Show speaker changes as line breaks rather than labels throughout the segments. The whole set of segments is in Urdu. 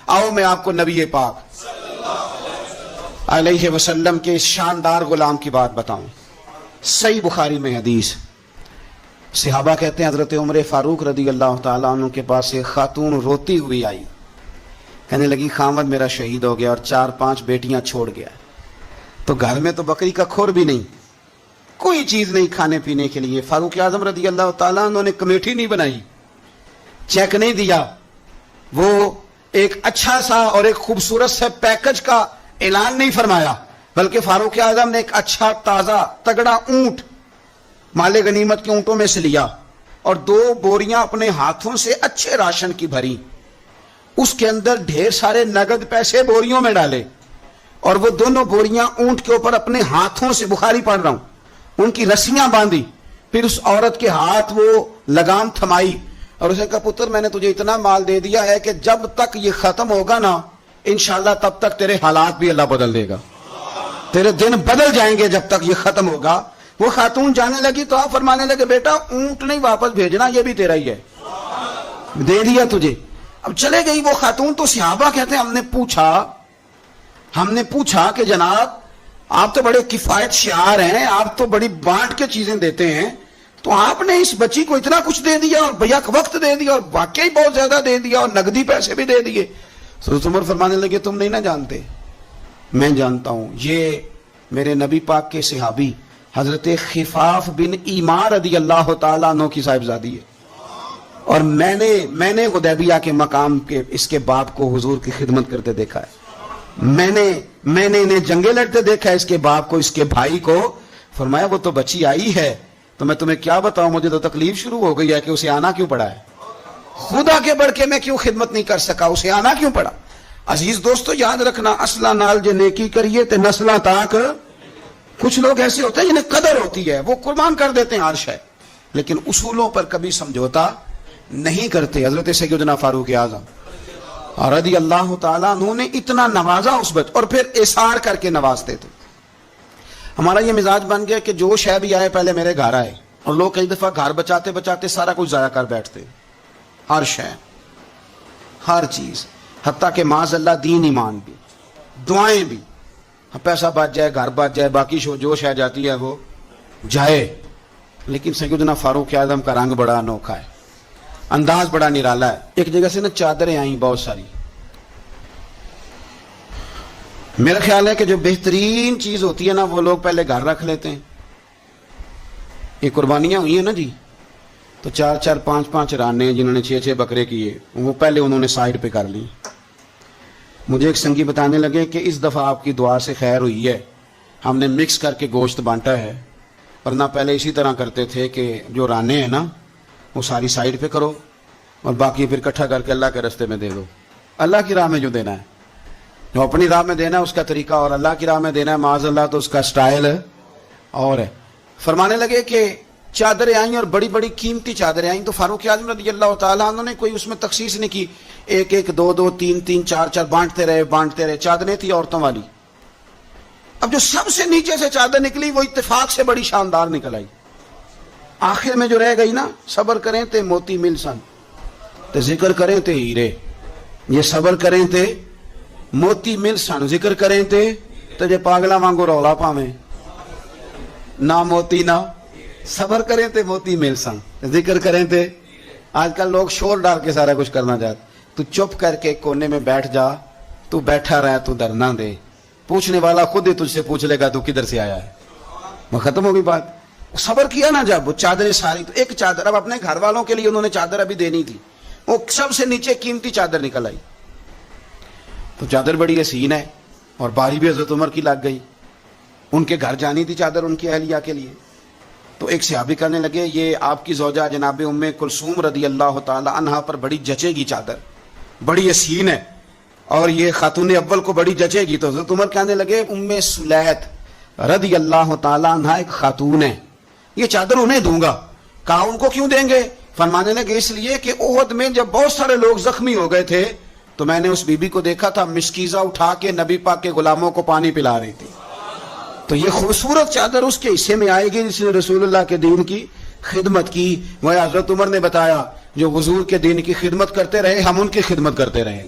آؤ میں آپ کو نبی پاک علیہ وسلم کے شاندار غلام کی بات بتاؤں. صحیح بخاری میں حدیث. صحابہ کہتے ہیں حضرت عمر فاروق رضی اللہ تعالیٰ عنہ کے پاس ایک خاتون روتی ہوئی آئی. کہنے لگی خامد میرا شہید ہو گیا اور 4-5 بیٹیاں چھوڑ گیا. تو گھر میں تو بکری کا کھور بھی نہیں, کوئی چیز نہیں کھانے پینے کے لیے. فاروق اعظم رضی اللہ تعالیٰ عنہ نے کمیٹی نہیں بنائی, چیک نہیں دیا, وہ ایک اچھا سا اور ایک خوبصورت سے پیکج کا اعلان نہیں فرمایا, بلکہ فاروق اعظم نے ایک اچھا تازہ تگڑا اونٹ مال غنیمت کے اونٹوں میں سے لیا اور 2 بوریاں اپنے ہاتھوں سے اچھے راشن کی بھری. اس کے اندر ڈھیر سارے نگد پیسے بوریوں میں ڈالے اور وہ دونوں بوریاں اونٹ کے اوپر اپنے ہاتھوں سے, بخاری پڑھ رہا ہوں, ان کی رسیاں باندھی. پھر اس عورت کے ہاتھ وہ لگام تھمائی اور اسے کہا پتر میں نے تجھے اتنا مال دے دیا ہے کہ جب تک یہ ختم ہوگا نا انشاءاللہ تب تک تیرے حالات بھی اللہ بدل دے گا, تیرے دن بدل جائیں گے جب تک یہ ختم ہوگا. وہ خاتون جانے لگی تو آپ فرمانے لگے بیٹا اونٹ نہیں واپس بھیجنا, یہ بھی تیرا ہی ہے, دے دیا تجھے. اب چلے گئی وہ خاتون. تو صحابہ کہتے ہیں ہم نے پوچھا کہ جناب آپ تو بڑے کفایت شعار ہیں, آپ تو بڑی بانٹ کے چیزیں دیتے ہیں, تو آپ نے اس بچی کو اتنا کچھ دے دیا اور بیک وقت دے دیا اور واقعی بہت زیادہ دے دیا اور نقدی پیسے بھی دے دیے. حضرت عمر فرمانے لگے تم نہیں نہ جانتے, میں جانتا ہوں. یہ میرے نبی پاک کے صحابی حضرت خفاف بن ایمار رضی اللہ تعالیٰ عنہ کی صاحبزادی ہے, اور میں نے حدیبیہ کے مقام کے اس کے باپ کو حضور کی خدمت کرتے دیکھا ہے. میں نے انہیں جنگیں لڑتے دیکھا ہے, اس کے باپ کو, اس کے بھائی کو. فرمایا وہ تو بچی آئی ہے تو میں تمہیں کیا بتاؤں, مجھے تو تکلیف شروع ہو گئی ہے کہ اسے آنا کیوں پڑا ہے, خدا کے بڑھ کے میں کیوں خدمت نہیں کر سکا, اسے آنا کیوں پڑا. عزیز دوستو یاد رکھنا, اصلہ نال جے نیکی کریے تے نسلہ تاک. کچھ لوگ ایسے ہوتے ہیں جنہیں قدر ہوتی ہے, وہ قربان کر دیتے ہیں ہر شے, لیکن اصولوں پر کبھی سمجھوتا نہیں کرتے. حضرت سیدنا فاروق اعظم رضی اللہ تعالیٰ انہوں نے اتنا نوازا اس بچ, اور پھر اثار کر کے نوازتے تھے. ہمارا یہ مزاج بن گیا کہ جو شے بھی آئے پہلے میرے گھر آئے, اور لوگ کئی دفعہ گھر بچاتے بچاتے سارا کچھ ضائع کر بیٹھتے, ہر شے, ہر چیز, حتیٰ کہ معاذ اللہ دین ایمان بھی, دعائیں بھی. پیسہ بچ جائے, گھر بچ جائے, باقی جو شے جاتی ہے وہ جائے. لیکن سیدنا فاروق اعظم کا رنگ بڑا انوکھا ہے, انداز بڑا نرالا ہے. ایک جگہ سے نا چادریں آئیں بہت ساری. میرا خیال ہے کہ جو بہترین چیز ہوتی ہے نا وہ لوگ پہلے گھر رکھ لیتے ہیں. یہ قربانیاں ہوئی ہیں نا جی, تو 4-4, 5-5 رانے جنہوں نے 6-6 بکرے کیے, وہ پہلے انہوں نے سائڈ پہ کر لی. مجھے ایک سنگی بتانے لگے کہ اس دفعہ آپ کی دعا سے خیر ہوئی ہے, ہم نے مکس کر کے گوشت بانٹا ہے, ورنہ پہلے اسی طرح کرتے تھے کہ جو رانے ہیں نا وہ ساری سائڈ پہ کرو اور باقی پھر اکٹھا کر کے اللہ کے رستے میں دے دو. اللہ کی راہ میں جو دینا ہے, جو اپنی راہ میں دینا ہے اس کا طریقہ, اور اللہ کی راہ میں دینا ہے معاذ اللہ تو اس کا سٹائل اور ہے. فرمانے لگے کہ چادریں آئیں اور بڑی بڑی قیمتی چادریں آئیں, تو فاروق اعظم رضی اللہ تعالیٰ عنہ نے کوئی اس میں تخصیص نہیں کی, 1-1, 2-2, 3-3, 4-4 بانٹتے رہے. چادریں تھی عورتوں والی. اب جو سب سے نیچے سے چادر نکلی وہ اتفاق سے بڑی شاندار نکل آئی. آخر میں جو رہ گئی نا, صبر کریں تے موتی مل سن, تے ذکر کریں تے ہیرے. یہ صبر کریں تے موتی مل سن, ذکر کریں تے جے پاگلا وانگو رولا پاویں, نہ موتی نہ صبر کریں تے موتی مل سن, ذکر کریں تے. آج کل لوگ شور ڈال کے سارا کچھ کرنا چاہتے. تو چپ کر کے کونے میں بیٹھ جا, تو بیٹھا رہے, تو ڈرنا دے, پوچھنے والا خود ہی تجھ سے پوچھ لے گا تو کدھر سے آیا ہے. وہ ختم ہو گئی بات. صبر کیا نا جب, وہ چادریں ساری, تو ایک چادر اب اپنے گھر والوں کے لیے انہوں نے چادر ابھی دینی تھی, وہ سب سے نیچے قیمتی چادر نکل آئی. تو چادر بڑی حسین ہے اور باری بھی حضرت عمر کی لگ گئی. ان کے گھر جانی تھی چادر ان کی اہلیہ کے لیے. تو ایک صحابی کہنے لگے یہ آپ کی زوجہ جناب ام کلثوم رضی اللہ تعالی عنہا پر بڑی جچے گی چادر, بڑی حسین ہے, اور یہ خاتون اول کو بڑی جچے گی. تو حضرت عمر کہنے لگے ام سلیت رضی اللہ تعالی عنہا ایک خاتون ہے, یہ چادر انہیں دوں گا. کہا ان کو کیوں دیں گے؟ فرمانے لگے اس لیے کہ احد میں جب بہت سارے لوگ زخمی ہو گئے تھے تو میں نے اس بی بی کو دیکھا تھا مشکیزہ اٹھا کے نبی پاک کے غلاموں کو پانی پلا رہی تھی. تو یہ خوبصورت چادر اس کے حصے میں آئے گی جس نے رسول اللہ کے دین کی خدمت کی. وہ حضرت عمر نے بتایا جو حضور کے دین کی خدمت کرتے رہے ہم ان کی خدمت کرتے رہیں گے.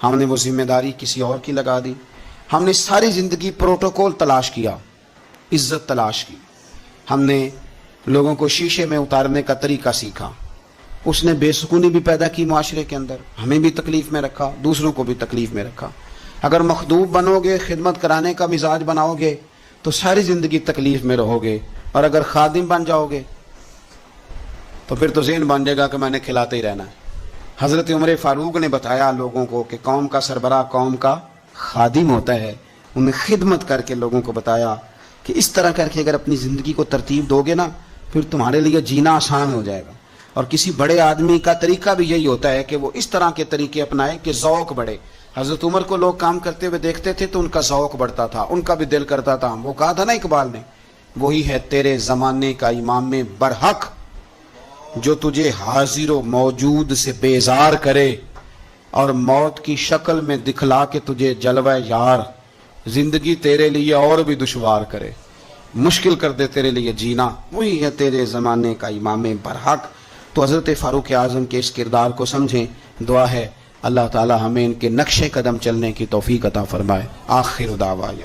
ہم نے وہ ذمہ داری کسی اور کی لگا دی. ہم نے ساری زندگی پروٹوکول تلاش کیا, عزت تلاش کی. ہم نے لوگوں کو شیشے میں اتارنے کا طریقہ سیکھا. اس نے بے سکونی بھی پیدا کی معاشرے کے اندر, ہمیں بھی تکلیف میں رکھا, دوسروں کو بھی تکلیف میں رکھا. اگر مخدوم بنو گے, خدمت کرانے کا مزاج بناؤ گے تو ساری زندگی تکلیف میں رہو گے, اور اگر خادم بن جاؤ گے تو پھر تو ذہن بن جائے گا کہ میں نے کھلاتے ہی رہنا ہے. حضرت عمر فاروق نے بتایا لوگوں کو کہ قوم کا سربراہ قوم کا خادم ہوتا ہے. انہیں خدمت کر کے لوگوں کو بتایا کہ اس طرح کر کے اگر اپنی زندگی کو ترتیب دو گے نا, پھر تمہارے لیے جینا آسان ہو جائے گا. اور کسی بڑے آدمی کا طریقہ بھی یہی ہوتا ہے کہ وہ اس طرح کے طریقے اپنائے کہ ذوق بڑھے. حضرت عمر کو لوگ کام کرتے ہوئے دیکھتے تھے تو ان کا ذوق بڑھتا تھا, ان کا بھی دل کرتا تھا. وہ کہا تھا نا اقبال نے, وہی ہے تیرے زمانے کا امام برحق جو تجھے حاضر و موجود سے بیزار کرے اور موت کی شکل میں دکھلا کے تجھے جلوہ یار زندگی تیرے لیے اور بھی دشوار کرے, مشکل کر دے تیرے لیے جینا. وہی ہے تیرے زمانے کا امام برحق. تو حضرت فاروق اعظم کے اس کردار کو سمجھیں. دعا ہے اللہ تعالی ہمیں ان کے نقش قدم چلنے کی توفیق عطا فرمائے. آخر دعوانا